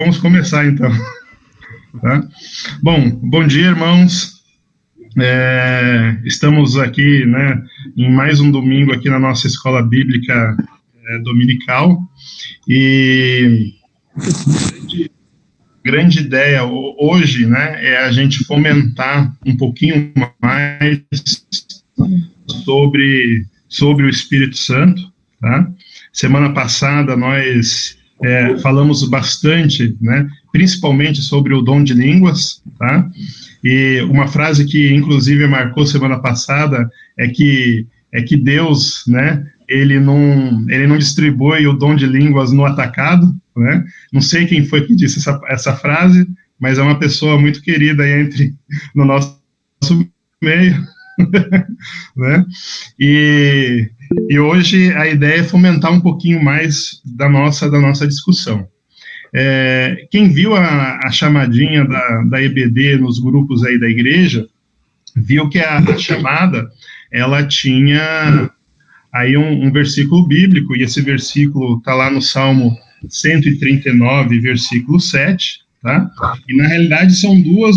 Vamos começar, então. Tá? Bom dia, irmãos. Estamos aqui, né, em mais um domingo aqui na nossa escola bíblica dominical. E grande ideia hoje, né, é a gente fomentar um pouquinho mais sobre o Espírito Santo, tá? Semana passada nós falamos bastante, né, principalmente sobre o dom de línguas, tá? E uma frase que inclusive marcou semana passada é que Deus, né, ele não distribui o dom de línguas no atacado, né? Não sei quem foi que disse essa frase, mas é uma pessoa muito querida aí no nosso meio, né? E hoje a ideia é fomentar um pouquinho mais da nossa discussão. Quem viu a chamadinha da EBD nos grupos aí da igreja, viu que a chamada, ela tinha aí um versículo bíblico, e esse versículo está lá no Salmo 139, versículo 7, tá? E na realidade são duas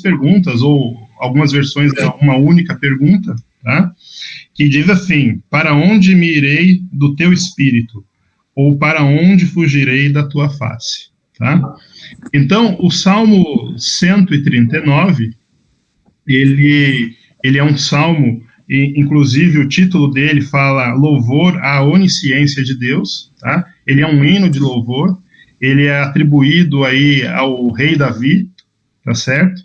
perguntas, ou algumas versões é uma única pergunta, tá? Que diz assim: para onde me irei do teu espírito? Ou para onde fugirei da tua face? Tá? Então, o Salmo 139, ele é um salmo, e inclusive o título dele fala louvor à onisciência de Deus, tá? Ele é um hino de louvor, ele é atribuído aí ao rei Davi, tá certo?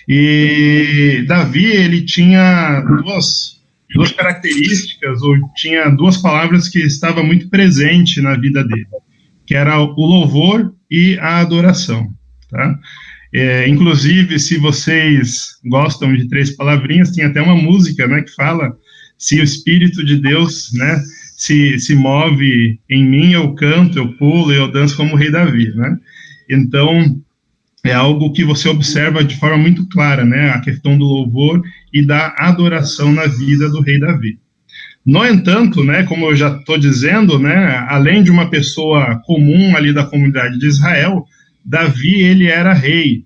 E Davi, ele tinha duas características, ou tinha duas palavras que estavam muito presentes na vida dele, que era o louvor e a adoração, tá? Inclusive, se vocês gostam de três palavrinhas, tem até uma música, né, que fala: se o Espírito de Deus, né, se move em mim, eu canto, eu pulo, eu danço como o rei Davi, né? Então, é algo que você observa de forma muito clara, né, a questão do louvor e da adoração na vida do rei Davi. No entanto, né, como eu já estou dizendo, né, além de uma pessoa comum ali da comunidade de Israel, Davi, ele era rei,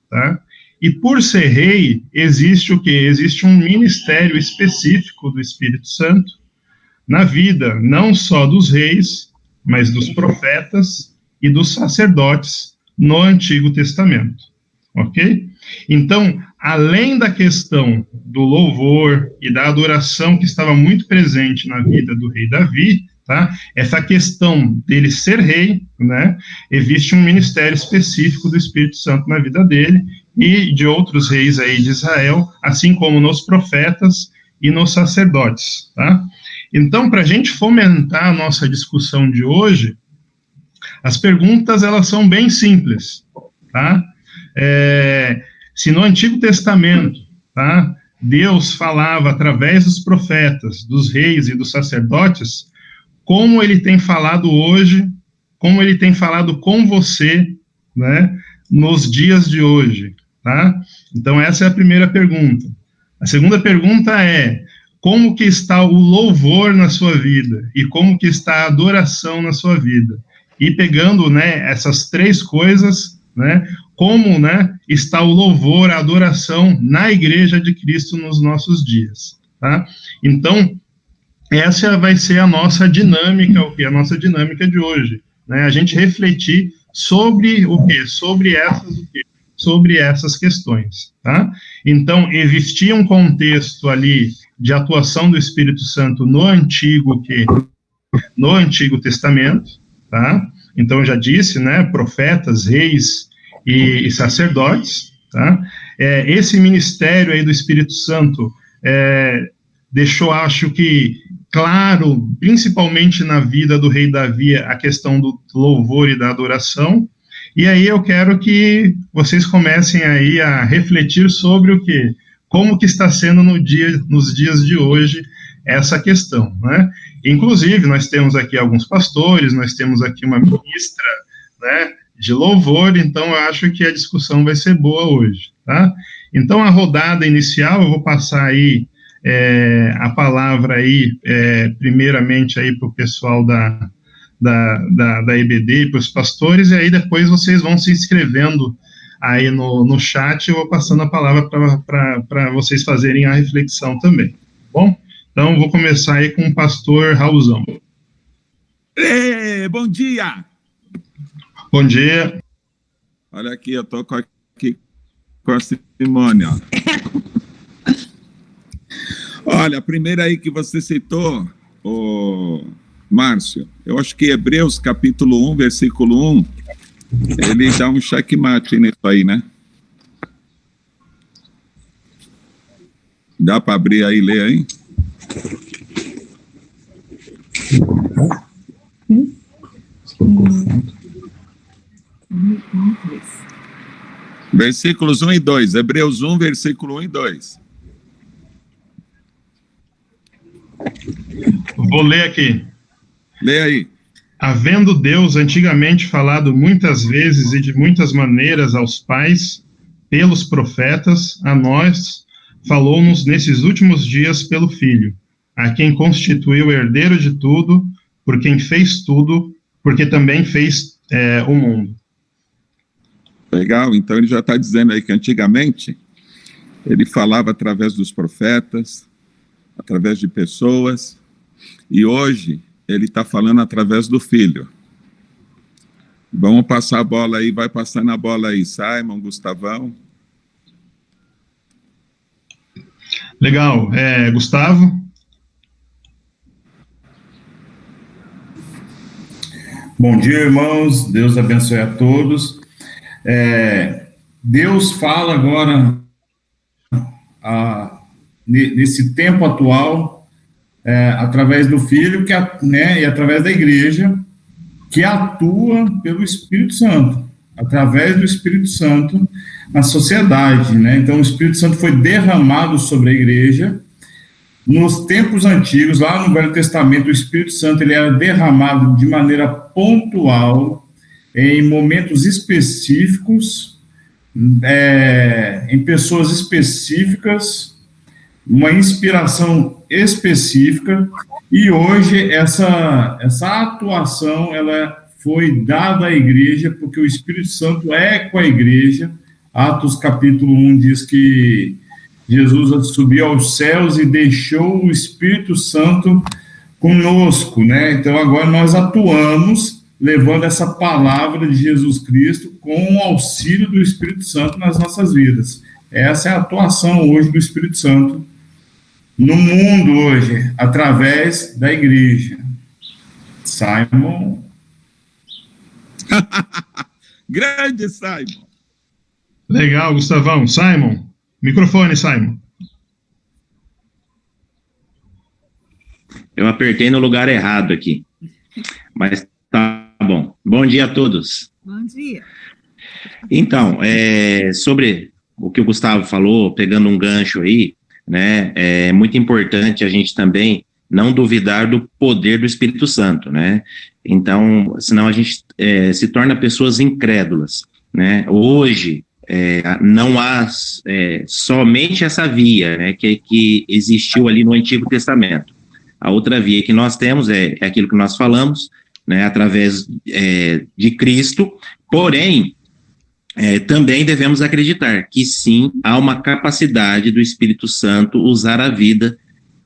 tá? E por ser rei, existe o quê? Existe um ministério específico do Espírito Santo na vida, não só dos reis, mas dos profetas e dos sacerdotes no Antigo Testamento, ok? Então, além da questão do louvor e da adoração que estava muito presente na vida do rei Davi, tá? Essa questão dele ser rei, né? Existe um ministério específico do Espírito Santo na vida dele e de outros reis aí de Israel, assim como nos profetas e nos sacerdotes, tá? Então, para a gente fomentar a nossa discussão de hoje, as perguntas, elas são bem simples, tá? Se no Antigo Testamento, tá, Deus falava através dos profetas, dos reis e dos sacerdotes, como ele tem falado hoje, como ele tem falado com você, né, nos dias de hoje, tá? Então, essa é a primeira pergunta. A segunda pergunta é: como que está o louvor na sua vida? E como que está a adoração na sua vida? E pegando, né, essas três coisas, né, como, né, está o louvor, a adoração na Igreja de Cristo nos nossos dias, tá? Então, essa vai ser a nossa dinâmica, a nossa dinâmica de hoje, né? A gente refletir sobre o quê? Sobre essas questões, tá? Então, existia um contexto ali de atuação do Espírito Santo no Antigo Testamento, tá? Então, eu já disse, né, profetas, reis e sacerdotes, tá? Esse ministério aí do Espírito Santo deixou, acho que, claro, principalmente na vida do rei Davi, a questão do louvor e da adoração. E aí eu quero que vocês comecem aí a refletir sobre o quê? Como que está sendo nos dias de hoje essa questão, né? Inclusive, nós temos aqui alguns pastores, nós temos aqui uma ministra, né, de louvor, então eu acho que a discussão vai ser boa hoje, tá? Então, a rodada inicial, eu vou passar aí a palavra aí, primeiramente aí para o pessoal da EBD para os pastores, e aí depois vocês vão se inscrevendo aí no chat, eu vou passando a palavra para vocês fazerem a reflexão também, tá bom? Então, vou começar aí com o pastor Raulzão. Bom dia! Bom dia. Olha aqui, eu estou aqui com a Simone, ó. Olha, a primeira aí que você citou, Márcio, eu acho que Hebreus capítulo 1, versículo 1, ele dá um checkmate nisso aí, né? Dá para abrir aí e ler aí? Versículos 1 e 2, Hebreus 1, versículo 1 e 2. Vou ler aqui. Lê aí. Havendo Deus antigamente falado muitas vezes e de muitas maneiras aos pais, pelos profetas, a nós, falou-nos nesses últimos dias pelo Filho, a quem constituiu herdeiro de tudo, por quem fez tudo, porque também fez o mundo. Legal, então ele já está dizendo aí que antigamente ele falava através dos profetas, através de pessoas, e hoje ele está falando através do Filho. Vamos passar a bola aí, vai passando a bola aí, Simon, Gustavão. Legal, Gustavo? Bom dia, irmãos, Deus abençoe a todos. Deus fala agora, nesse tempo atual, através do Filho, e através da igreja, que atua pelo Espírito Santo, através do Espírito Santo na sociedade, né? Então, o Espírito Santo foi derramado sobre a igreja. Nos tempos antigos, lá no Velho Testamento, o Espírito Santo ele era derramado de maneira pontual, em momentos específicos, em pessoas específicas, uma inspiração específica, e hoje essa atuação ela foi dada à igreja, porque o Espírito Santo é com a igreja. Atos capítulo 1 diz que Jesus subiu aos céus e deixou o Espírito Santo conosco, né? Então agora nós atuamos levando essa palavra de Jesus Cristo com o auxílio do Espírito Santo nas nossas vidas. Essa é a atuação hoje do Espírito Santo no mundo hoje, através da igreja. Simon. Grande Simon. Legal, Gustavão. Simon, microfone, Simon. Eu apertei no lugar errado aqui, mas tá bom. Bom dia a todos. Bom dia. Então, sobre o que o Gustavo falou, pegando um gancho aí, né, é muito importante a gente também não duvidar do poder do Espírito Santo, né? Então, senão a gente se torna pessoas incrédulas, né? Hoje, não há somente essa via, né, que existiu ali no Antigo Testamento. A outra via que nós temos é aquilo que nós falamos, né, através de Cristo, porém, também devemos acreditar que sim, há uma capacidade do Espírito Santo usar a vida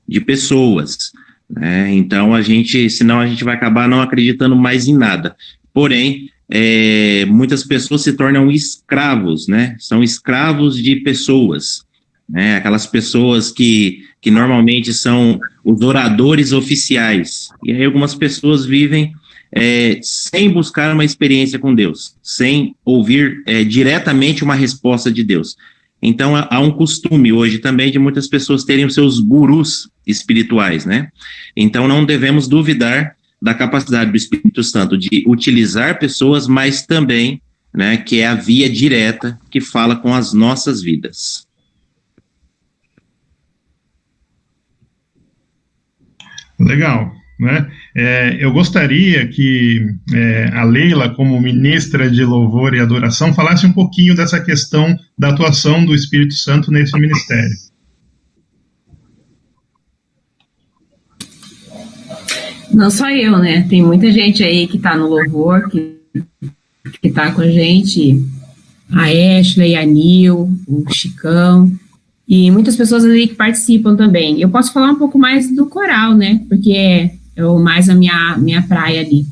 de pessoas, né? Então, senão a gente vai acabar não acreditando mais em nada. Porém, muitas pessoas se tornam escravos, né? São escravos de pessoas, né? Aquelas pessoas que normalmente são os oradores oficiais. E aí algumas pessoas vivem sem buscar uma experiência com Deus, sem ouvir diretamente uma resposta de Deus. Então, há um costume hoje também de muitas pessoas terem os seus gurus espirituais, né? Então, não devemos duvidar da capacidade do Espírito Santo de utilizar pessoas, mas também, né, que é a via direta que fala com as nossas vidas. Legal, né? Eu gostaria que a Leila, como ministra de louvor e adoração, falasse um pouquinho dessa questão da atuação do Espírito Santo nesse ministério. Não só eu, né? Tem muita gente aí que tá no louvor, que tá com a gente, a Ashley, a Nil, o Chicão, e muitas pessoas ali que participam também. Eu posso falar um pouco mais do coral, né? Porque é mais a minha praia ali.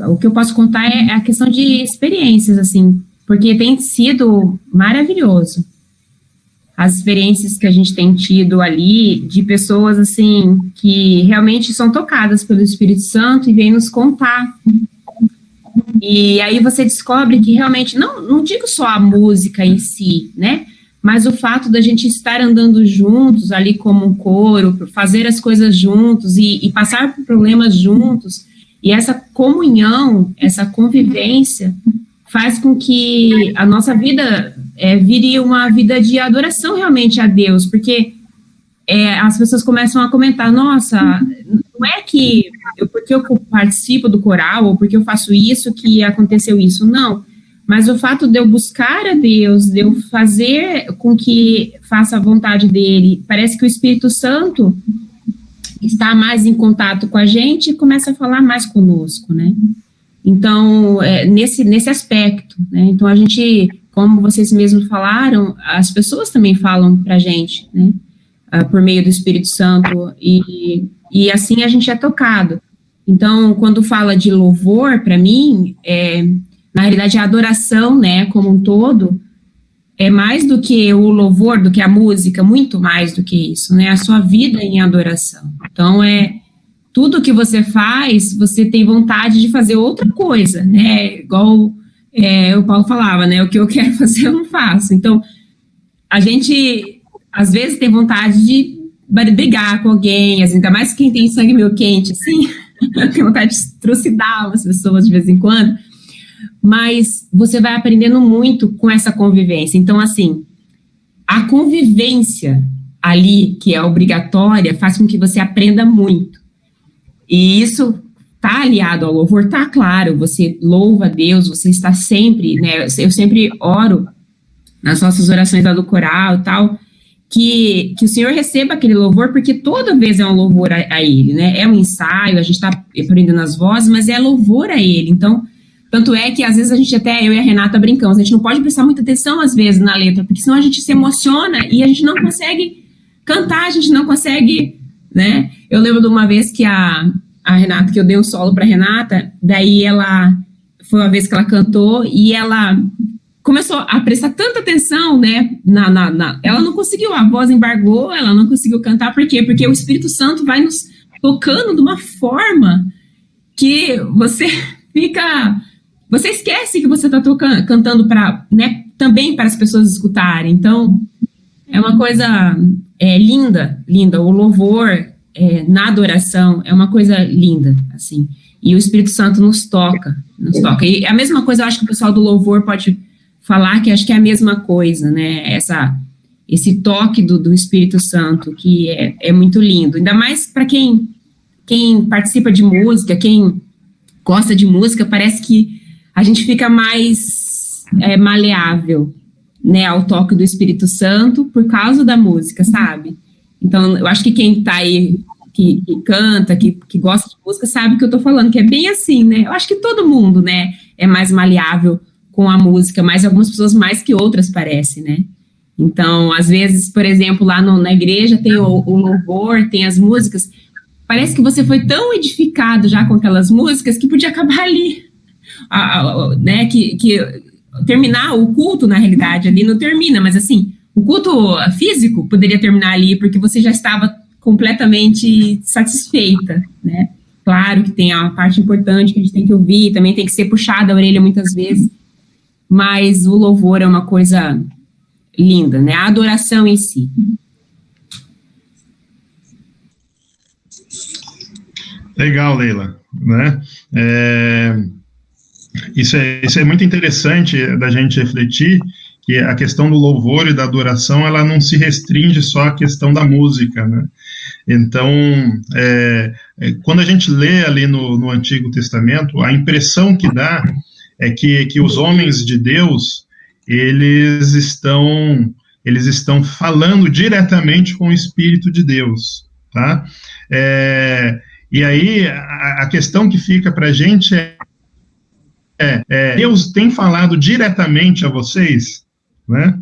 O que eu posso contar é a questão de experiências, assim, porque tem sido maravilhoso. As experiências que a gente tem tido ali, de pessoas, assim, que realmente são tocadas pelo Espírito Santo e vêm nos contar. E aí você descobre que realmente, não digo só a música em si, né, mas o fato da gente estar andando juntos ali como um coro, fazer as coisas juntos e passar por problemas juntos, e essa comunhão, essa convivência, faz com que a nossa vida vire uma vida de adoração realmente a Deus, porque as pessoas começam a comentar, nossa, não é que porque eu participo do coral, ou porque eu faço isso, que aconteceu isso, não, mas o fato de eu buscar a Deus, de eu fazer com que faça a vontade dele, parece que o Espírito Santo está mais em contato com a gente e começa a falar mais conosco, né? Então, nesse aspecto, né? Então, a gente, como vocês mesmos falaram, as pessoas também falam para a gente, né? Por meio do Espírito Santo, e assim a gente é tocado. Então, quando fala de louvor, para mim, na realidade, a adoração, né, como um todo, é mais do que o louvor, do que a música, muito mais do que isso, né? A sua vida em adoração. Então, tudo que você faz, você tem vontade de fazer outra coisa, né? Igual o Paulo falava, né? O que eu quero fazer, eu não faço. Então, a gente, às vezes, tem vontade de brigar com alguém, ainda mais quem tem sangue meio quente, assim, tem vontade de trucidar as pessoas de vez em quando, mas você vai aprendendo muito com essa convivência. Então, assim, a convivência ali, que é obrigatória, faz com que você aprenda muito. E isso está aliado ao louvor, tá claro, você louva a Deus, você está sempre, né, eu sempre oro nas nossas orações lá do coral e tal, que o Senhor receba aquele louvor, porque toda vez é um louvor a Ele, né, é um ensaio, a gente está aprendendo as vozes, mas é louvor a Ele. Então, tanto é que às vezes a gente até, eu e a Renata brincamos, a gente não pode prestar muita atenção às vezes na letra, porque senão a gente se emociona e a gente não consegue cantar, a gente não consegue, né? Eu lembro de uma vez que a Renata, que eu dei um solo para Renata, daí foi uma vez que ela cantou e ela começou a prestar tanta atenção, né, ela não conseguiu, a voz embargou, ela não conseguiu cantar, por quê? Porque o Espírito Santo vai nos tocando de uma forma que você esquece que você está cantando né, também para as pessoas escutarem. Então, é uma coisa linda, o louvor na adoração é uma coisa linda, assim, e o Espírito Santo nos toca, e a mesma coisa eu acho que o pessoal do louvor pode falar, que acho que é a mesma coisa, né, esse toque do Espírito Santo, que é muito lindo, ainda mais para quem participa de música, quem gosta de música, parece que a gente fica mais maleável, né, ao toque do Espírito Santo por causa da música, sabe? Então, eu acho que quem tá aí, que canta, que gosta de música, sabe o que eu tô falando, que é bem assim, né? Eu acho que todo mundo, né, é mais maleável com a música, mas algumas pessoas mais que outras, parece, né? Então, às vezes, por exemplo, lá na igreja tem o louvor, tem as músicas, parece que você foi tão edificado já com aquelas músicas que podia acabar ali, né, que terminar o culto, na realidade, ali não termina, mas assim, o culto físico poderia terminar ali, porque você já estava completamente satisfeita, né? Claro que tem a parte importante que a gente tem que ouvir, também tem que ser puxada a orelha muitas vezes, mas o louvor é uma coisa linda, né? A adoração em si. Legal, Leila, né? Isso é muito interessante da gente refletir, que a questão do louvor e da adoração, ela não se restringe só à questão da música, né? Então, quando a gente lê ali no Antigo Testamento, a impressão que dá é que os homens de Deus, eles estão falando diretamente com o Espírito de Deus, tá? E aí, a questão que fica para a gente Deus tem falado diretamente a vocês, né?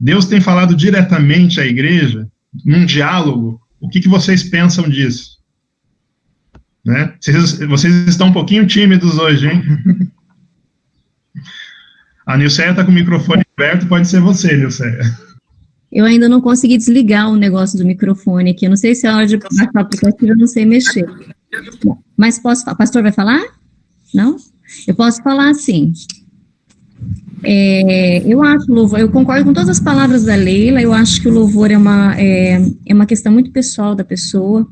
Deus tem falado diretamente à igreja, num diálogo. O que vocês pensam disso? Né? Vocês estão um pouquinho tímidos hoje, hein? A Nilceia está com o microfone aberto, pode ser você, Nilceia. Eu ainda não consegui desligar o negócio do microfone aqui, eu não sei se é hora de passar o aplicativo, eu não sei mexer. Mas posso, o pastor vai falar? Não? Eu posso falar sim. Eu acho o louvor, eu concordo com todas as palavras da Leila, eu acho que o louvor é uma questão muito pessoal da pessoa,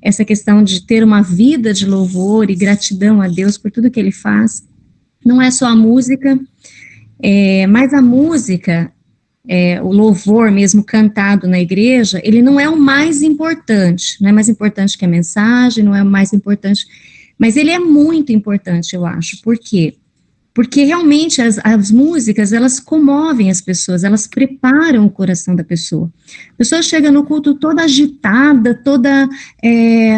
essa questão de ter uma vida de louvor e gratidão a Deus por tudo que Ele faz, não é só a música, mas a música, o louvor mesmo cantado na igreja, ele não é o mais importante, não é mais importante que a mensagem, não é o mais importante, mas ele é muito importante, eu acho. Por quê? Porque realmente as músicas, elas comovem as pessoas, elas preparam o coração da pessoa. A pessoa chega no culto toda agitada, toda,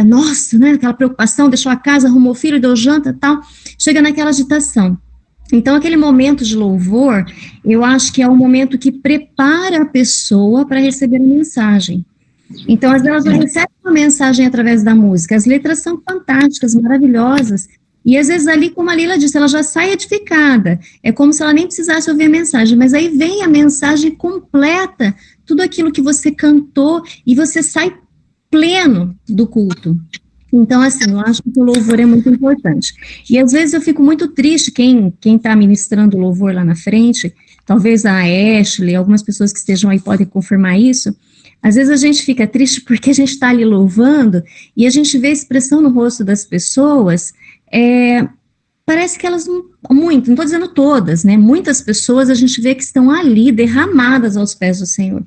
nossa, né, aquela preocupação, deixou a casa, arrumou o filho, deu janta, tal, chega naquela agitação. Então, aquele momento de louvor, eu acho que é o momento que prepara a pessoa para receber a mensagem. Então, às vezes, ela recebe uma mensagem através da música, as letras são fantásticas, maravilhosas, e às vezes ali, como a Leila disse, ela já sai edificada, é como se ela nem precisasse ouvir a mensagem, mas aí vem a mensagem completa, tudo aquilo que você cantou, e você sai pleno do culto. Então, assim, eu acho que o louvor é muito importante. E às vezes eu fico muito triste, quem está ministrando o louvor lá na frente, talvez a Ashley, algumas pessoas que estejam aí podem confirmar isso, às vezes a gente fica triste porque a gente está ali louvando e a gente vê a expressão no rosto das pessoas, parece que elas, não estou dizendo todas, né, muitas pessoas a gente vê que estão ali derramadas aos pés do Senhor,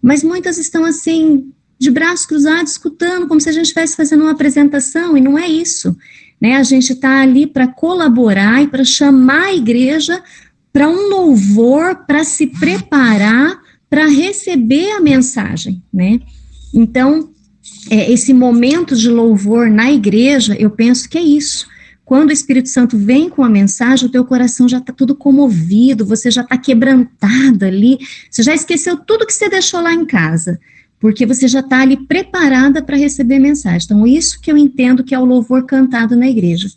mas muitas estão assim, de braços cruzados, escutando, como se a gente estivesse fazendo uma apresentação, e não é isso, né, a gente está ali para colaborar e para chamar a igreja para um louvor, para se preparar, para receber a mensagem, né, então, esse momento de louvor na igreja, eu penso que é isso, quando o Espírito Santo vem com a mensagem, o teu coração já está tudo comovido, você já está quebrantado ali, você já esqueceu tudo que você deixou lá em casa, porque você já está ali preparada para receber mensagem. Então, isso que eu entendo que é o louvor cantado na igreja.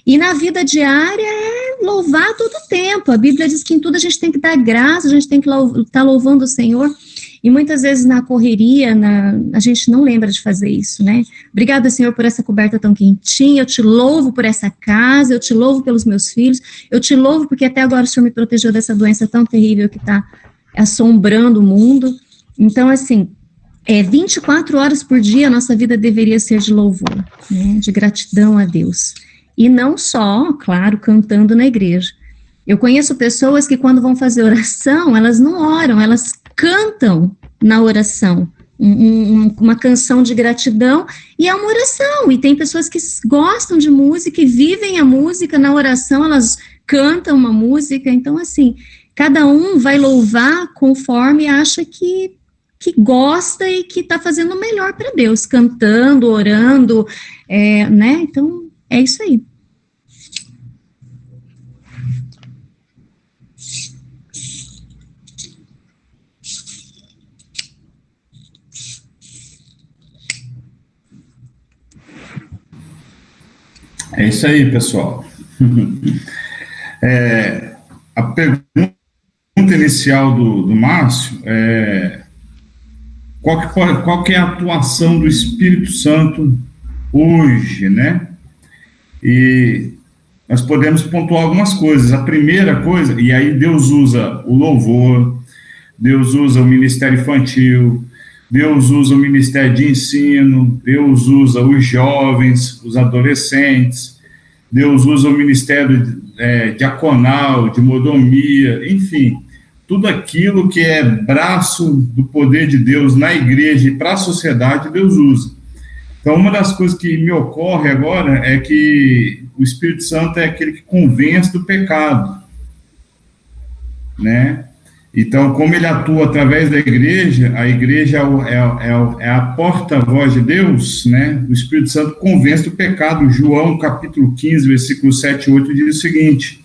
E na vida diária é louvar todo o tempo. A Bíblia diz que em tudo a gente tem que dar graça, a gente tem que estar louvando o Senhor. E muitas vezes na correria, a gente não lembra de fazer isso, né? Obrigada, Senhor, por essa coberta tão quentinha, eu te louvo por essa casa, eu te louvo pelos meus filhos, eu te louvo porque até agora o Senhor me protegeu dessa doença tão terrível que está assombrando o mundo. Então, assim, 24 horas por dia a nossa vida deveria ser de louvor, né, de gratidão a Deus. E não só, claro, cantando na igreja. Eu conheço pessoas que quando vão fazer oração, elas não oram, elas cantam na oração, uma canção de gratidão, e é uma oração, e tem pessoas que gostam de música e vivem a música na oração, elas cantam uma música, então assim, cada um vai louvar conforme acha que gosta e que está fazendo o melhor para Deus, cantando, orando, né, então é isso aí. É isso aí, pessoal. A pergunta inicial do Márcio é qual que é a atuação do Espírito Santo hoje, né? E nós podemos pontuar algumas coisas. A primeira coisa, e aí Deus usa o louvor, Deus usa o ministério infantil, Deus usa o ministério de ensino, Deus usa os jovens, os adolescentes, Deus usa o ministério diaconal, de mordomia, enfim, tudo aquilo que é braço do poder de Deus na igreja e para a sociedade, Deus usa. Então, uma das coisas que me ocorre agora é que o Espírito Santo é aquele que convence do pecado, né? Então, como ele atua através da igreja, a igreja é a porta-voz de Deus, né? O Espírito Santo convence do pecado. João, capítulo 15, versículos 7 e 8, diz o seguinte: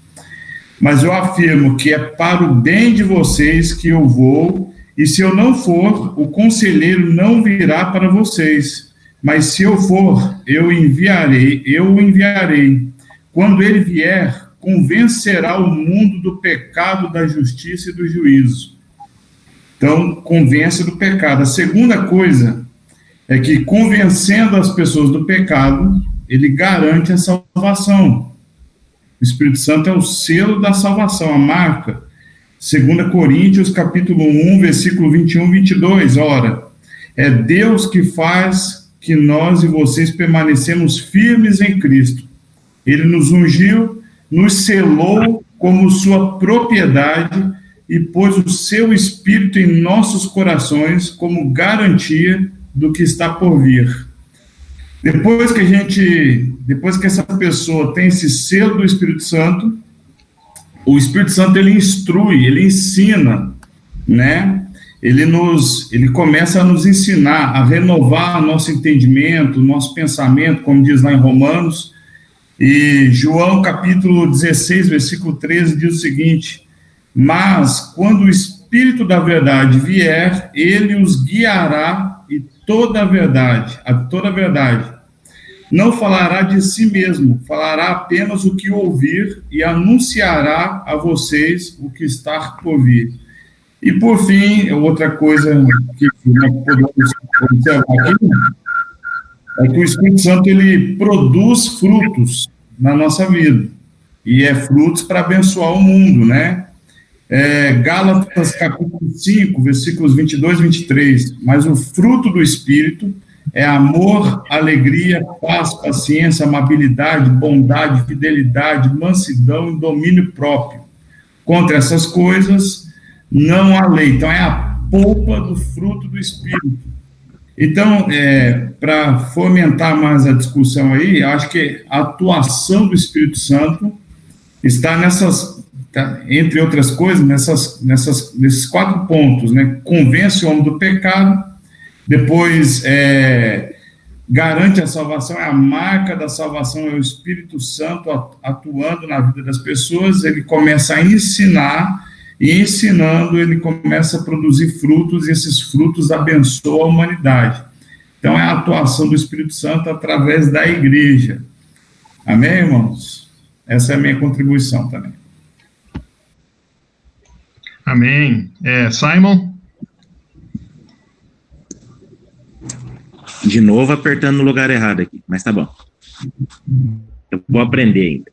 mas eu afirmo que é para o bem de vocês que eu vou, e se eu não for, o conselheiro não virá para vocês. Mas se eu for, eu o enviarei. Quando ele vier, convencerá o mundo do pecado, da justiça e do juízo. Então, convence do pecado. A segunda coisa é que, convencendo as pessoas do pecado, ele garante a salvação. O Espírito Santo é o selo da salvação, a marca. 2 Coríntios, capítulo 1, versículo 21 e 22. Ora, é Deus que faz que nós e vocês permanecemos firmes em Cristo. Ele nos ungiu, nos selou como sua propriedade e pôs o seu Espírito em nossos corações como garantia do que está por vir. Depois que essa pessoa tem esse selo do Espírito Santo, o Espírito Santo ele instrui, ele ensina, né? Ele começa a nos ensinar, a renovar nosso entendimento, nosso pensamento, como diz lá em Romanos. E João, capítulo 16, versículo 13, diz o seguinte: mas quando o Espírito da verdade vier, ele os guiará a toda a verdade. Não falará de si mesmo, falará apenas o que ouvir e anunciará a vocês o que está por vir. E por fim, outra coisa que nós podemos observar aqui é que o Espírito Santo ele produz frutos na nossa vida, e é frutos para abençoar o mundo, né? Gálatas capítulo 5, versículos 22 e 23, mas o fruto do Espírito é amor, alegria, paz, paciência, amabilidade, bondade, fidelidade, mansidão e domínio próprio. Contra essas coisas não há lei. Então é a polpa do fruto do Espírito. Então, para fomentar mais a discussão aí, acho que a atuação do Espírito Santo está entre outras coisas, nesses 4 pontos, né? Convence o homem do pecado, depois garante a salvação, é a marca da salvação, é o Espírito Santo atuando na vida das pessoas. Ele começa a ensinar, e ensinando, ele começa a produzir frutos, e esses frutos abençoam a humanidade. Então, é a atuação do Espírito Santo através da igreja. Amém, irmãos? Essa é a minha contribuição também. Amém. Simon? De novo apertando no lugar errado aqui, mas tá bom. Eu vou aprender ainda.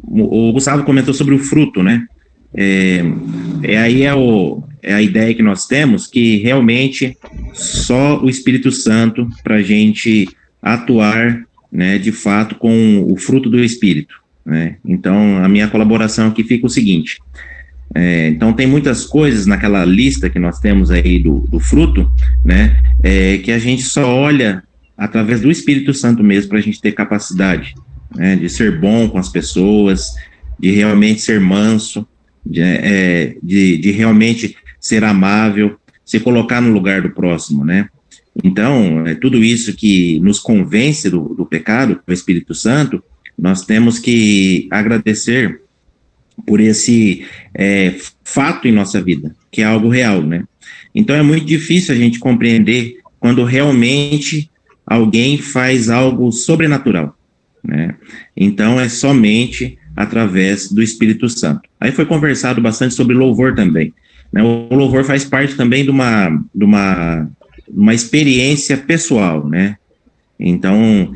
O Gustavo comentou sobre o fruto, né? Aí é a ideia que nós temos, que realmente só o Espírito Santo para a gente atuar, né, de fato, com o fruto do Espírito, né? Então, a minha colaboração aqui fica o seguinte: então, tem muitas coisas naquela lista que nós temos aí do fruto, né, que a gente só olha através do Espírito Santo mesmo, para a gente ter capacidade, né, de ser bom com as pessoas, de realmente ser manso, de realmente ser amável, se colocar no lugar do próximo, né? Então, tudo isso que nos convence do pecado, o Espírito Santo, nós temos que agradecer por esse fato em nossa vida, que é algo real, né? Então, é muito difícil a gente compreender quando realmente alguém faz algo sobrenatural, né? Então, é somente através do Espírito Santo. Aí foi conversado bastante sobre louvor também, né? O louvor faz parte também de uma experiência pessoal, né? Então,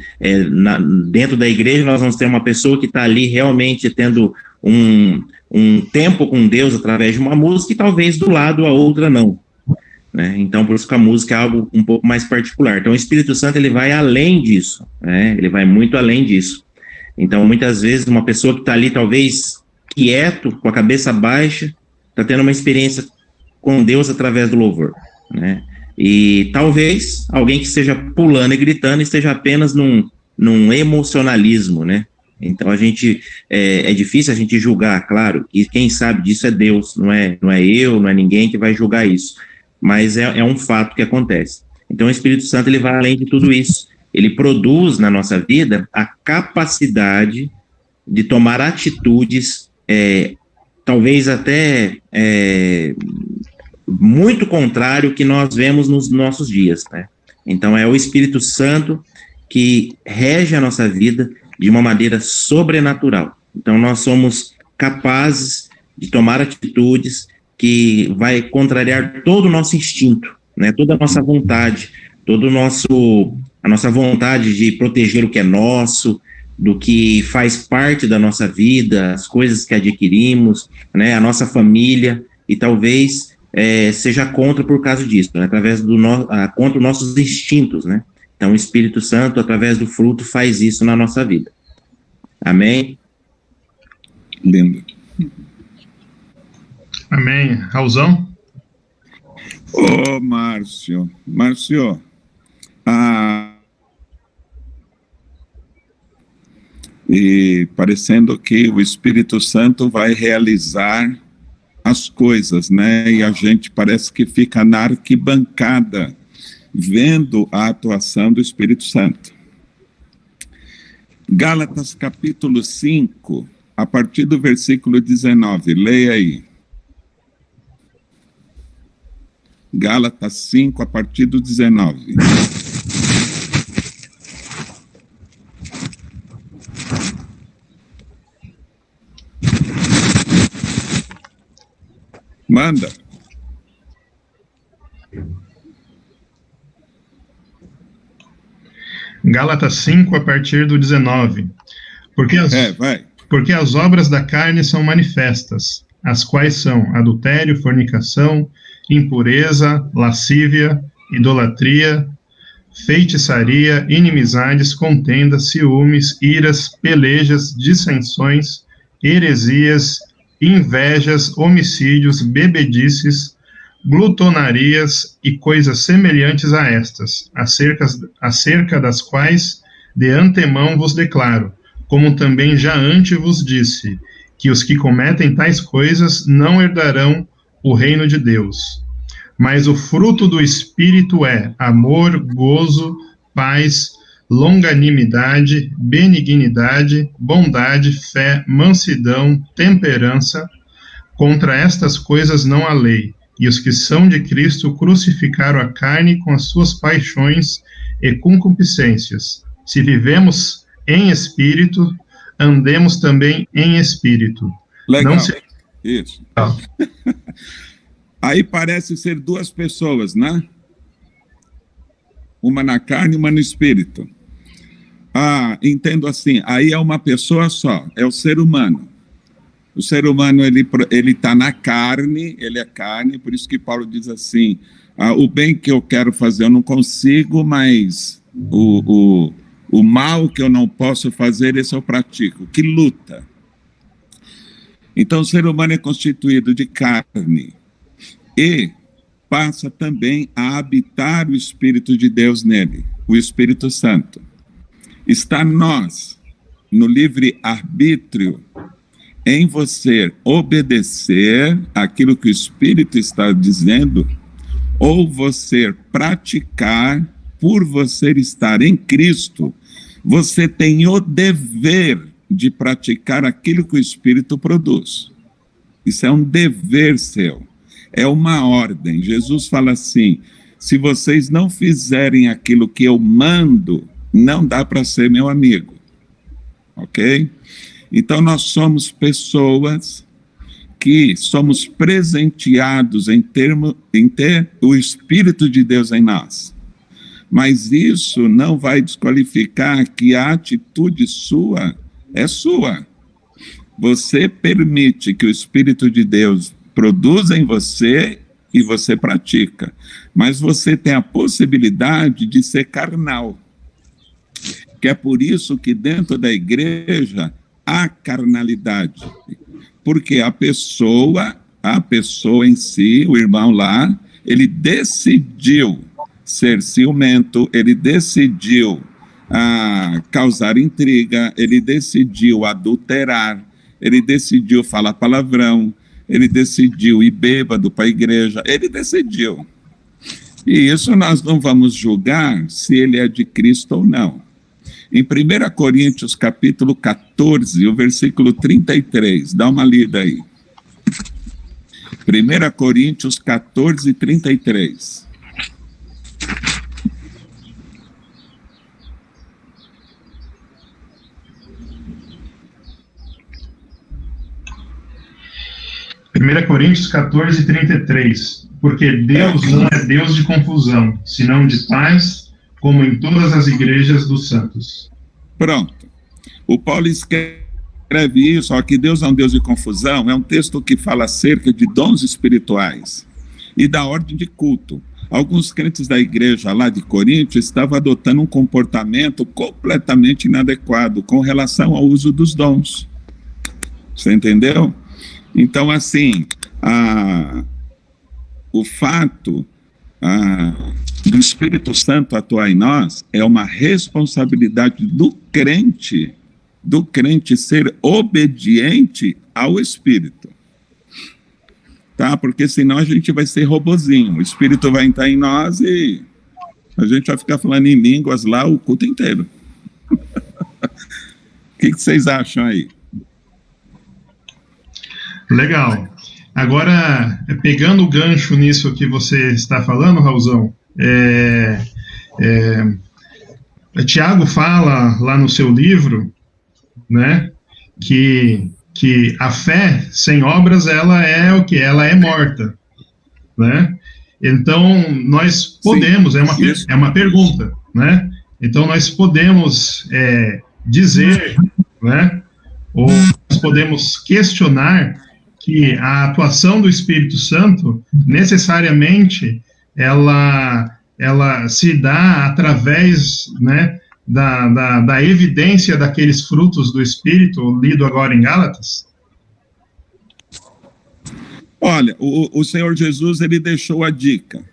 dentro da igreja, nós vamos ter uma pessoa que está ali realmente tendo um tempo com Deus através de uma música, e talvez do lado a outra não, né? Então, por isso que a música é algo um pouco mais particular. Então, o Espírito Santo, ele vai além disso, né? Ele vai muito além disso. Então, muitas vezes, uma pessoa que está ali, talvez, quieto, com a cabeça baixa, está tendo uma experiência com Deus através do louvor, né? E talvez alguém que esteja pulando e gritando esteja apenas num emocionalismo, né? Então a gente é difícil a gente julgar, claro, e quem sabe disso é Deus, não é eu, não é ninguém que vai julgar isso, mas é um fato que acontece. Então o Espírito Santo ele vai além de tudo isso, ele produz na nossa vida a capacidade de tomar atitudes, talvez até muito contrário ao que nós vemos nos nossos dias, né? Então é o Espírito Santo que rege a nossa vida de uma maneira sobrenatural. Então nós somos capazes de tomar atitudes que vai contrariar todo o nosso instinto, né? Toda a nossa vontade, a nossa vontade de proteger o que é nosso, do que faz parte da nossa vida, as coisas que adquirimos, né? A nossa família, e talvez seja contra por causa disso, né? Através contra os nossos instintos, né? Então o Espírito Santo, através do fruto, faz isso na nossa vida. Amém? Lindo. Amém. Raulzão? Ô, Márcio, e parecendo que o Espírito Santo vai realizar as coisas, né? E a gente parece que fica na arquibancada, vendo a atuação do Espírito Santo. Gálatas capítulo 5, a partir do versículo 19, leia aí. Gálatas 5, a partir do 19. Manda. Gálatas 5, a partir do 19. Porque as obras da carne são manifestas, as quais são adultério, fornicação, impureza, lascívia, idolatria, feitiçaria, inimizades, contendas, ciúmes, iras, pelejas, dissensões, heresias, invejas, homicídios, bebedices, glutonarias e coisas semelhantes a estas, acerca das quais de antemão vos declaro, como também já antes vos disse, que os que cometem tais coisas não herdarão o reino de Deus. Mas o fruto do Espírito é amor, gozo, paz, longanimidade, benignidade, bondade, fé, mansidão, temperança. Contra estas coisas não há lei. E os que são de Cristo crucificaram a carne com as suas paixões e concupiscências. Se vivemos em espírito, andemos também em espírito. Legal. Isso. Aí parece ser duas pessoas, né? Uma na carne e uma no espírito. Entendo assim, aí é uma pessoa só, é o ser humano. O ser humano, ele está na carne, ele é carne, por isso que Paulo diz assim, o bem que eu quero fazer eu não consigo, mas o mal que eu não posso fazer, esse eu pratico, que luta. Então o ser humano é constituído de carne e passa também a habitar o Espírito de Deus nele, o Espírito Santo. Está nós, no livre-arbítrio, em você obedecer aquilo que o Espírito está dizendo, ou você praticar, por você estar em Cristo, você tem o dever de praticar aquilo que o Espírito produz. Isso é um dever seu, é uma ordem. Jesus fala assim, se vocês não fizerem aquilo que eu mando, não dá para ser meu amigo, ok? Então, nós somos pessoas que somos presenteados em ter o Espírito de Deus em nós. Mas isso não vai desqualificar que a atitude sua é sua. Você permite que o Espírito de Deus produza em você e você pratica. Mas você tem a possibilidade de ser carnal. Que é por isso que dentro da igreja a carnalidade, porque a pessoa em si, o irmão lá, ele decidiu ser ciumento, ele decidiu causar intriga, ele decidiu adulterar, ele decidiu falar palavrão, ele decidiu ir bêbado para a igreja, ele decidiu. E isso nós não vamos julgar se ele é de Cristo ou não. Em 1 Coríntios, capítulo 14, o versículo 33, dá uma lida aí. 1 Coríntios 14, 33. Coríntios 14, 33. Porque Deus não é Deus de confusão, senão de paz, como em todas as igrejas dos santos. Pronto. O Paulo escreve isso, ó, que Deus é um Deus de confusão, é um texto que fala acerca de dons espirituais e da ordem de culto. Alguns crentes da igreja lá de Corinto estavam adotando um comportamento completamente inadequado com relação ao uso dos dons. Você entendeu? Então, assim, o fato do Espírito Santo atuar em nós é uma responsabilidade do crente ser obediente ao Espírito. Tá? Porque senão a gente vai ser robozinho. O Espírito vai entrar em nós e a gente vai ficar falando em línguas lá o culto inteiro. O que vocês acham aí? Legal. Agora, pegando o gancho nisso que você está falando, Raulzão, Tiago fala lá no seu livro, né, que a fé sem obras, ela é o que? Ela é morta, né? Então, nós podemos, é uma pergunta, né? Então, nós podemos dizer, né, ou nós podemos questionar que a atuação do Espírito Santo, necessariamente, ela se dá através, né, da evidência daqueles frutos do Espírito, lido agora em Gálatas? Olha, o Senhor Jesus, ele deixou a dica.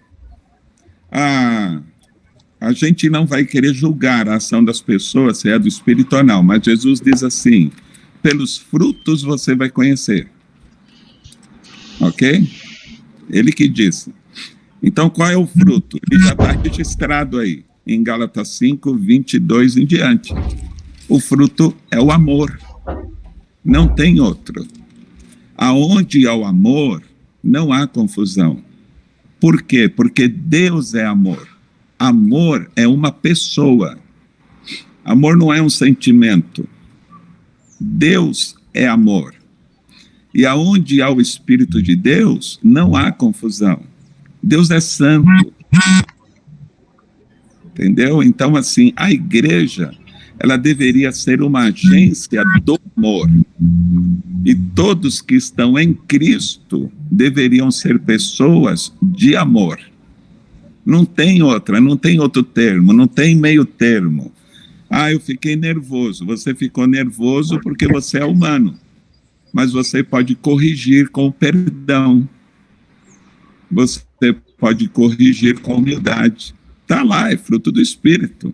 A gente não vai querer julgar a ação das pessoas, se é do Espírito ou não, mas Jesus diz assim, pelos frutos você vai conhecer. Ok? Ele que disse. Então, qual é o fruto? Ele já está registrado aí, em Gálatas 5, 22 em diante. O fruto é o amor. Não tem outro. Aonde há o amor, não há confusão. Por quê? Porque Deus é amor. Amor é uma pessoa. Amor não é um sentimento. Deus é amor. E aonde há o Espírito de Deus, não há confusão. Deus é santo. Entendeu? Então, assim, a igreja, ela deveria ser uma agência do amor. E todos que estão em Cristo deveriam ser pessoas de amor. Não tem outra, não tem outro termo, não tem meio termo. Eu fiquei nervoso. Você ficou nervoso porque você é humano. Mas você pode corrigir com perdão. Você pode corrigir com humildade. Está lá, é fruto do Espírito.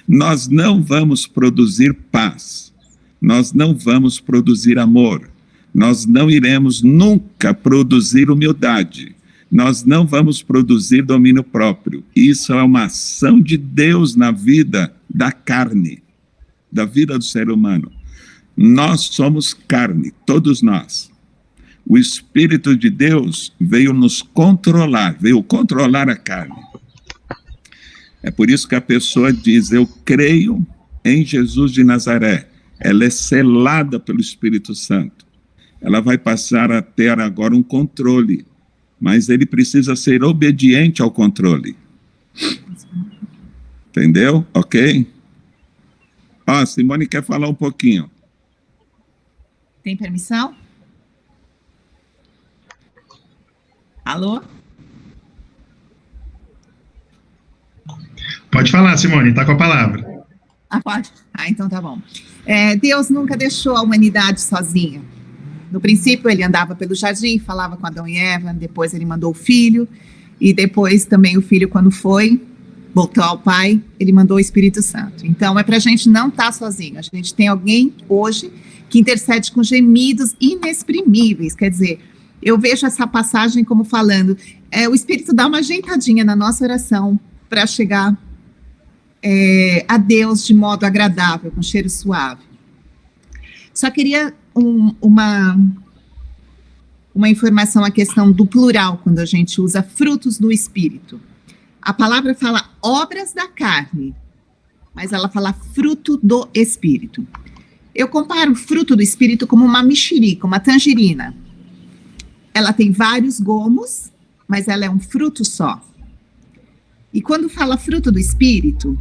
Nós não vamos produzir paz. Nós não vamos produzir amor. Nós não iremos nunca produzir humildade. Nós não vamos produzir domínio próprio. Isso é uma ação de Deus na vida da carne, da vida do ser humano. Nós somos carne, todos nós. O Espírito de Deus veio nos controlar, veio controlar a carne. É por isso que a pessoa diz, eu creio em Jesus de Nazaré. Ela é selada pelo Espírito Santo. Ela vai passar a ter agora um controle, mas ele precisa ser obediente ao controle. Entendeu? Ok? Simone quer falar um pouquinho. Tem permissão? Alô? Pode falar, Simone, está com a palavra. Pode? Então tá bom. Deus nunca deixou a humanidade sozinha. No princípio, ele andava pelo jardim, falava com Adão e Eva, depois ele mandou o filho, e depois também o filho, quando foi, voltou ao Pai, ele mandou o Espírito Santo. Então, é para a gente não estar sozinho. A gente tem alguém hoje que intercede com gemidos inexprimíveis. Quer dizer, eu vejo essa passagem como falando, o Espírito dá uma ajeitadinha na nossa oração para chegar a Deus de modo agradável, com cheiro suave. Só queria uma informação, a questão do plural, quando a gente usa frutos do Espírito. A palavra fala obras da carne, mas ela fala fruto do Espírito. Eu comparo o fruto do Espírito como uma mexerica, uma tangerina. Ela tem vários gomos, mas ela é um fruto só. E quando fala fruto do Espírito,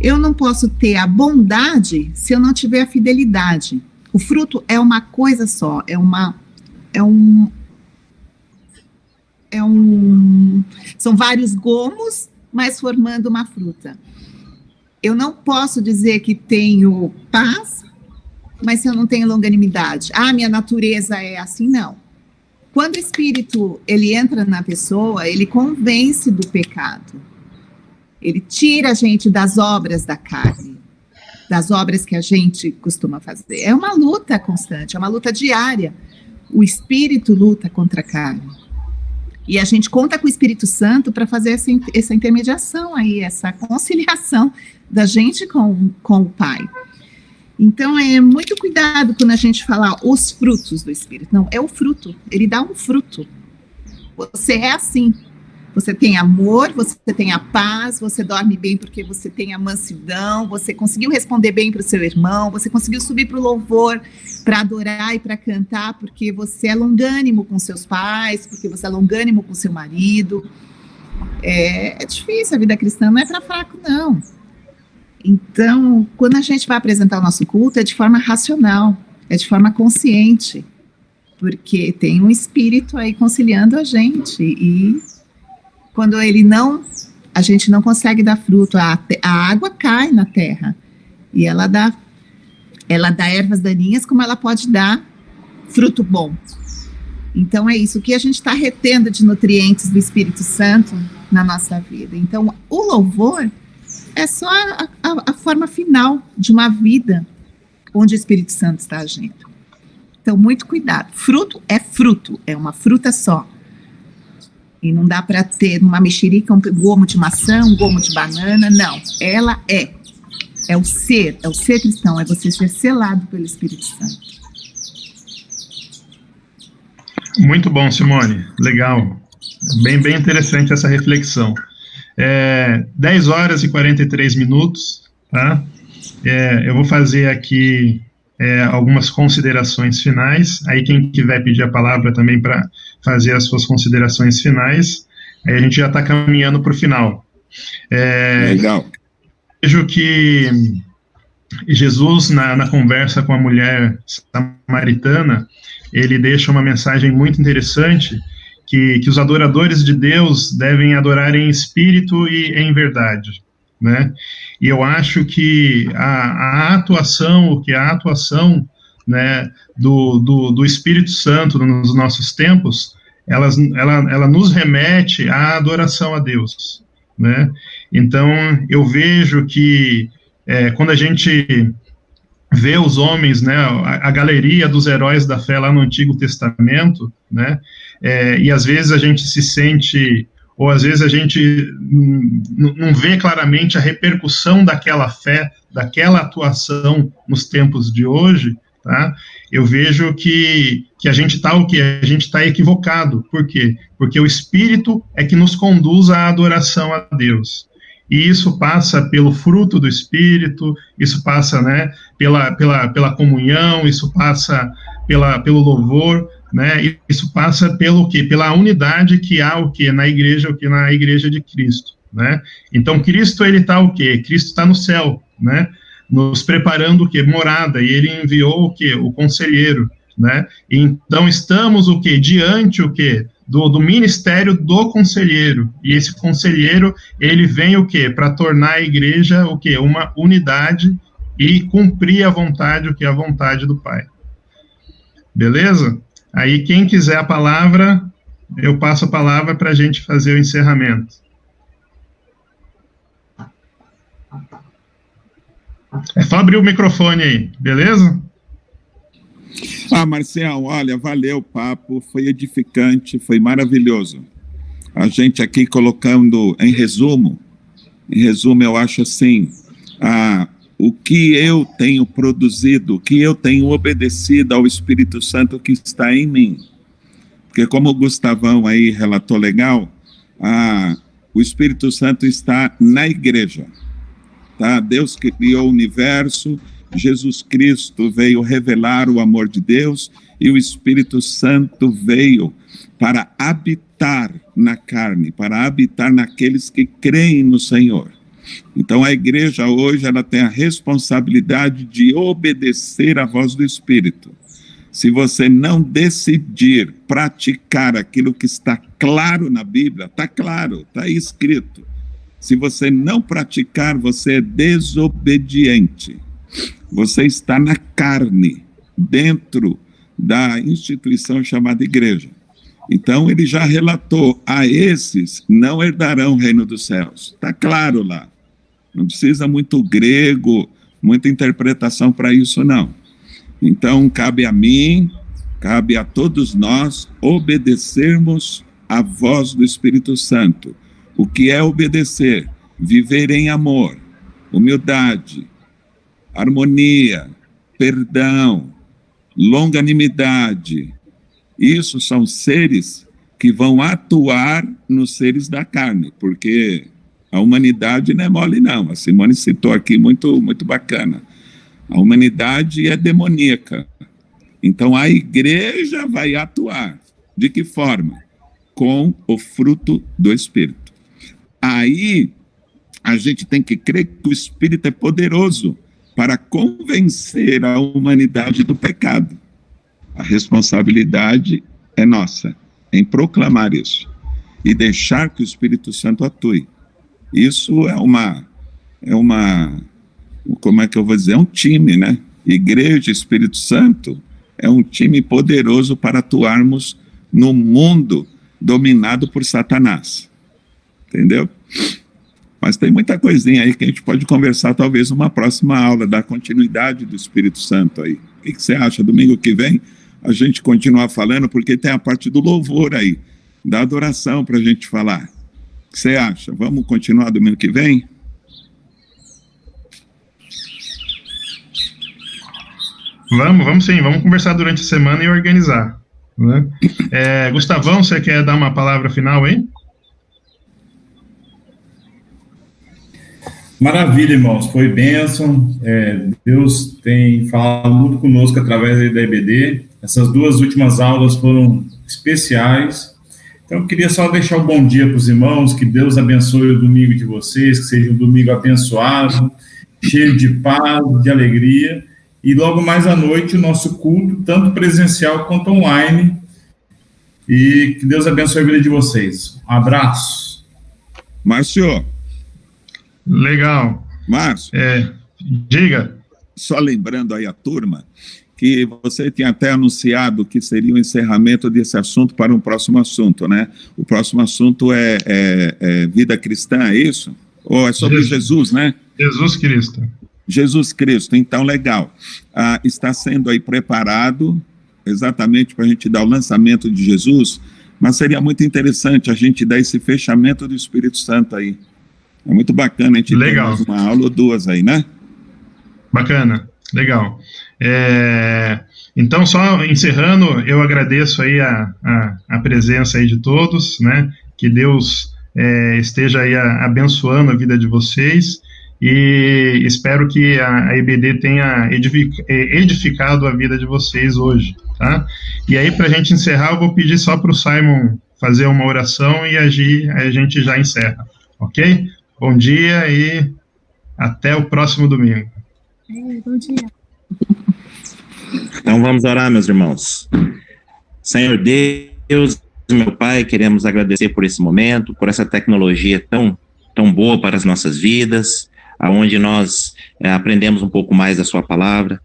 eu não posso ter a bondade se eu não tiver a fidelidade. O fruto é uma coisa só, são vários gomos, mas formando uma fruta. Eu não posso dizer que tenho paz, mas se eu não tenho longanimidade, minha natureza é assim, não. Quando o Espírito, ele entra na pessoa, ele convence do pecado. Ele tira a gente das obras da carne, das obras que a gente costuma fazer. É uma luta constante, é uma luta diária. O Espírito luta contra a carne. E a gente conta com o Espírito Santo para fazer essa intermediação aí, essa conciliação da gente com o Pai. Então, muito cuidado quando a gente fala os frutos do Espírito. Não, é o fruto. Ele dá um fruto. Você é assim. Você tem amor, você tem a paz, você dorme bem porque você tem a mansidão, você conseguiu responder bem para o seu irmão, você conseguiu subir para o louvor, para adorar e para cantar, porque você é longânimo com seus pais, porque você é longânimo com seu marido. É difícil, a vida cristã não é para fraco, não. Então, quando a gente vai apresentar o nosso culto, é de forma racional, é de forma consciente, porque tem um Espírito aí conciliando a gente, e quando a gente não consegue dar fruto, a água cai na terra, e ela dá ervas daninhas, como ela pode dar fruto bom. Então é isso, o que a gente está retendo de nutrientes do Espírito Santo na nossa vida. Então o louvor é só a forma final de uma vida onde o Espírito Santo está agindo. Então muito cuidado, fruto, é uma fruta só. E não dá para ter uma mexerica um gomo de maçã, um gomo de banana, não. Ela é o ser cristão, é você ser selado pelo Espírito Santo. Muito bom, Simone, legal. Bem interessante essa reflexão. 10 horas e 43 minutos, tá? Eu vou fazer aqui algumas considerações finais, aí quem quiser pedir a palavra também para fazer as suas considerações finais, aí a gente já está caminhando para o final. Legal. Vejo que Jesus, na conversa com a mulher samaritana, ele deixa uma mensagem muito interessante, que os adoradores de Deus devem adorar em espírito e em verdade, né? E eu acho que a atuação, né, do Espírito Santo nos nossos tempos, ela nos remete à adoração a Deus, né? Então, eu vejo que quando a gente vê os homens, né, a galeria dos heróis da fé lá no Antigo Testamento, né, e às vezes a gente se sente, ou às vezes a gente não vê claramente a repercussão daquela fé, daquela atuação nos tempos de hoje, tá? Eu vejo que a gente está o quê? A gente está equivocado. Por quê? Porque o Espírito é que nos conduz à adoração a Deus. E isso passa pelo fruto do Espírito, isso passa, né, pela comunhão, isso passa pelo louvor, né, isso passa pelo quê? Pela unidade que há o quê? Na igreja de Cristo, né? Então, Cristo, ele está o quê? Cristo está no céu, né, nos preparando o quê? Morada, e ele enviou o quê? O conselheiro, né? Então, estamos o quê? Diante o quê? Do ministério do conselheiro, e esse conselheiro, ele vem o quê? Para tornar a igreja o quê? Uma unidade e cumprir a vontade, o que é a vontade do Pai. Beleza? Aí, quem quiser a palavra, eu passo a palavra para a gente fazer o encerramento. É só abrir o microfone aí, beleza? Marcial, olha, valeu o papo, foi edificante, foi maravilhoso. A gente aqui colocando em resumo, eu acho assim, o que eu tenho produzido, o que eu tenho obedecido ao Espírito Santo que está em mim. Porque como o Gustavão aí relatou legal, o Espírito Santo está na igreja. Tá? Deus criou o universo, Jesus Cristo veio revelar o amor de Deus e o Espírito Santo veio para habitar na carne, para habitar naqueles que creem no Senhor. Então a igreja hoje ela tem a responsabilidade de obedecer à voz do Espírito. Se você não decidir praticar aquilo que está claro na Bíblia, está claro, está aí escrito. Se você não praticar, você é desobediente. Você está na carne, dentro da instituição chamada igreja. Então, ele já relatou, a esses não herdarão o reino dos céus. Está claro lá. Não precisa muito grego, muita interpretação para isso, não. Então, cabe a mim, cabe a todos nós obedecermos à voz do Espírito Santo. O que é obedecer? Viver em amor, humildade, harmonia, perdão, longanimidade. Isso são seres que vão atuar nos seres da carne, porque a humanidade não é mole, não. A Simone citou aqui muito, muito bacana. A humanidade é demoníaca. Então, a igreja vai atuar. De que forma? Com o fruto do Espírito. Aí, a gente tem que crer que o Espírito é poderoso para convencer a humanidade do pecado. A responsabilidade é nossa, em proclamar isso e deixar que o Espírito Santo atue. Isso é como é que eu vou dizer? É um time, né? Igreja, Espírito Santo, é um time poderoso para atuarmos no mundo dominado por Satanás. Entendeu? Mas tem muita coisinha aí que a gente pode conversar, talvez, numa próxima aula, da continuidade do Espírito Santo aí. O que você acha? Domingo que vem a gente continuar falando, porque tem a parte do louvor aí, da adoração para a gente falar. O que você acha? Vamos continuar domingo que vem? Vamos sim, vamos conversar durante a semana e organizar. Né? Gustavão, você quer dar uma palavra final aí? Maravilha, irmãos, foi bênção. Deus tem falado muito conosco através da IBD. Essas 2 últimas aulas foram especiais. Então, eu queria só deixar um bom dia para os irmãos, que Deus abençoe o domingo de vocês, que seja um domingo abençoado, cheio de paz, de alegria. E logo mais à noite, o nosso culto, tanto presencial quanto online. E que Deus abençoe a vida de vocês. Um abraço. Márcio. Legal. Márcio. Diga. Só lembrando aí a turma, que você tinha até anunciado que seria o encerramento desse assunto para um próximo assunto, né? O próximo assunto é vida cristã, é isso? Ou é sobre Jesus, né? Jesus Cristo. Jesus Cristo, então legal. Está sendo aí preparado exatamente para a gente dar o lançamento de Jesus, mas seria muito interessante a gente dar esse fechamento do Espírito Santo aí. É muito bacana a gente ter mais uma aula ou 2 aí, né? Bacana, legal. Então, só encerrando, eu agradeço aí a presença aí de todos, né? Que Deus esteja aí abençoando a vida de vocês e espero que a IBD tenha edificado a vida de vocês hoje, tá? E aí, para a gente encerrar, eu vou pedir só para o Simon fazer uma oração e a gente já encerra, ok? Bom dia e até o próximo domingo. Bom dia. Então vamos orar, meus irmãos. Senhor Deus, meu Pai, queremos agradecer por esse momento, por essa tecnologia tão boa para as nossas vidas, aonde nós aprendemos um pouco mais da sua palavra.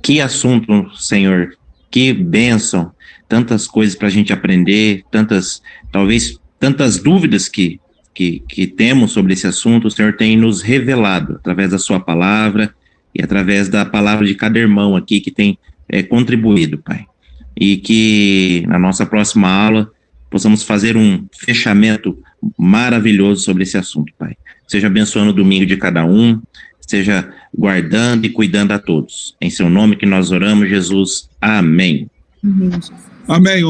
Que assunto, Senhor, que bênção, tantas coisas para a gente aprender, tantas dúvidas que que temos sobre esse assunto, o Senhor tem nos revelado através da sua palavra e através da palavra de cada irmão aqui que tem contribuído, Pai. E que na nossa próxima aula possamos fazer um fechamento maravilhoso sobre esse assunto, Pai. Seja abençoando o domingo de cada um, seja guardando e cuidando a todos. Em seu nome que nós oramos, Jesus. Amém. Amém. Amém.